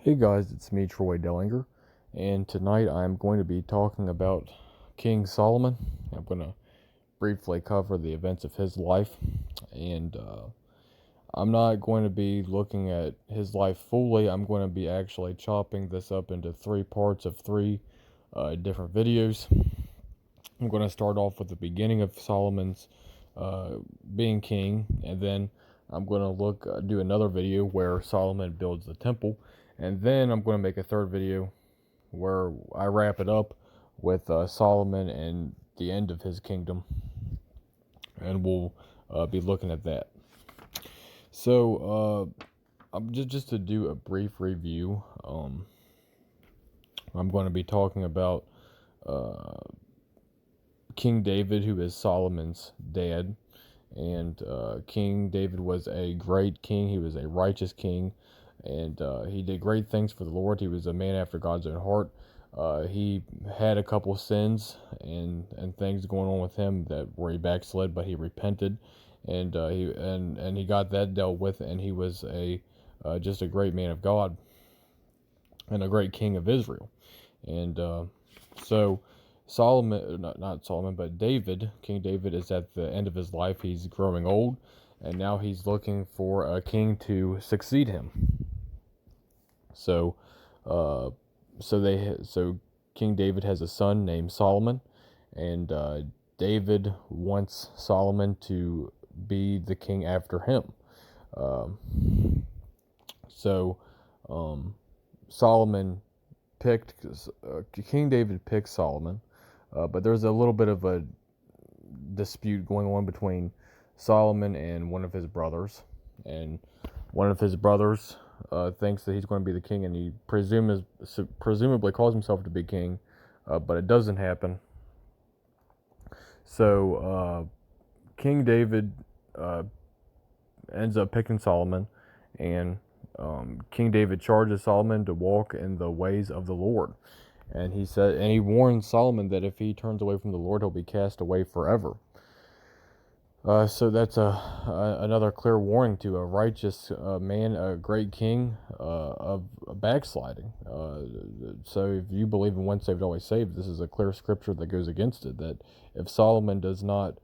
Hey guys, it's me, Troy Dellinger, and tonight I'm going to be talking about King Solomon. I'm going to briefly cover the events of his life, and I'm not going to be looking at his life fully. I'm going to be actually chopping this up into three parts of three different videos. I'm going to start off with the beginning of Solomon's being king, and then I'm going to do another video where Solomon builds the temple, and then I'm going to make a third video where I wrap it up with Solomon and the end of his kingdom, and we'll be looking at that. So, I'm just to do a brief review. I'm going to be talking about King David, who is Solomon's dad. And King David was a great king. He was a righteous king, and he did great things for the Lord. He was a man after God's own heart. He had a couple sins and things going on with him that where he backslid, but he repented, and he got that dealt with, and he was just a great man of God and a great king of Israel. And so Solomon, not Solomon, but David, King David, is at the end of his life. He's growing old, and now he's looking for a king to succeed him. So, so King David has a son named Solomon, and David wants Solomon to be the king after him. Um, so, Solomon picked King David picked Solomon, but there's a little bit of a dispute going on between Solomon and one of his brothers, and one of his brothers thinks that he's going to be the king, and he presumably calls himself to be king, but it doesn't happen. So King David ends up picking Solomon, and King David charges Solomon to walk in the ways of the Lord. And he warns Solomon that if he turns away from the Lord, he'll be cast away forever. So that's another clear warning to a righteous man, a great king, of backsliding. So if you believe in once saved, always saved, this is a clear scripture that goes against it, that if Solomon does not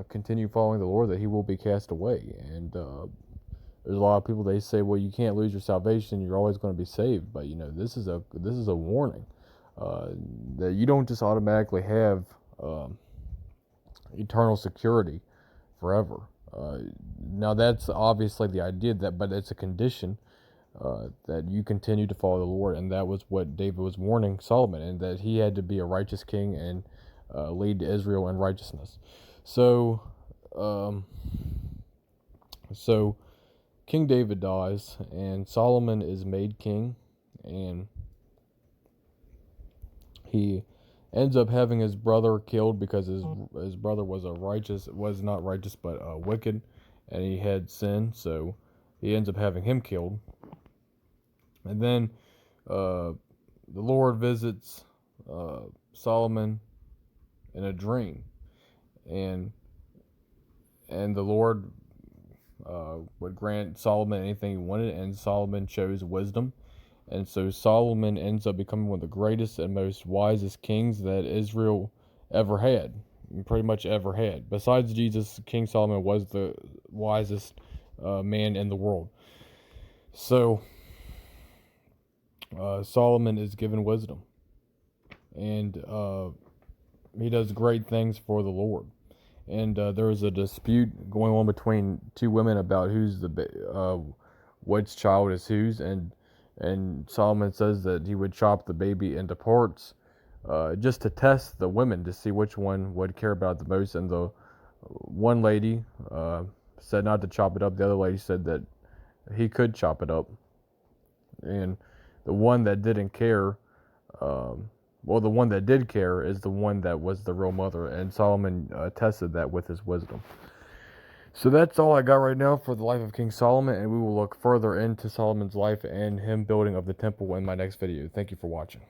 continue following the Lord, that he will be cast away. And there's a lot of people, they say, well, you can't lose your salvation, you're always going to be saved. But this is a warning that you don't just automatically have eternal security forever. Now that's obviously the idea, but it's a condition that you continue to follow the Lord, and that was what David was warning Solomon, and that he had to be a righteous king and lead Israel in righteousness. So, so King David dies, and Solomon is made king, and he ends up having his brother killed because his brother was not righteous, but wicked, and he had sin, so he ends up having him killed. And then the Lord visits Solomon in a dream, and the Lord would grant Solomon anything he wanted, and Solomon chose wisdom. And so Solomon ends up becoming one of the greatest and most wisest kings that Israel ever had, pretty much ever had. Besides Jesus, King Solomon was the wisest man in the world. So Solomon is given wisdom, and he does great things for the Lord. And there was a dispute going on between two women about which child is whose, and Solomon says that he would chop the baby into parts, just to test the women to see which one would care about it the most. And the one lady said not to chop it up. The other lady said that he could chop it up. And the one that didn't care, the one that did care is the one that was the real mother. And Solomon tested that with his wisdom. So that's all I got right now for the life of King Solomon, and we will look further into Solomon's life and him building of the temple in my next video. Thank you for watching.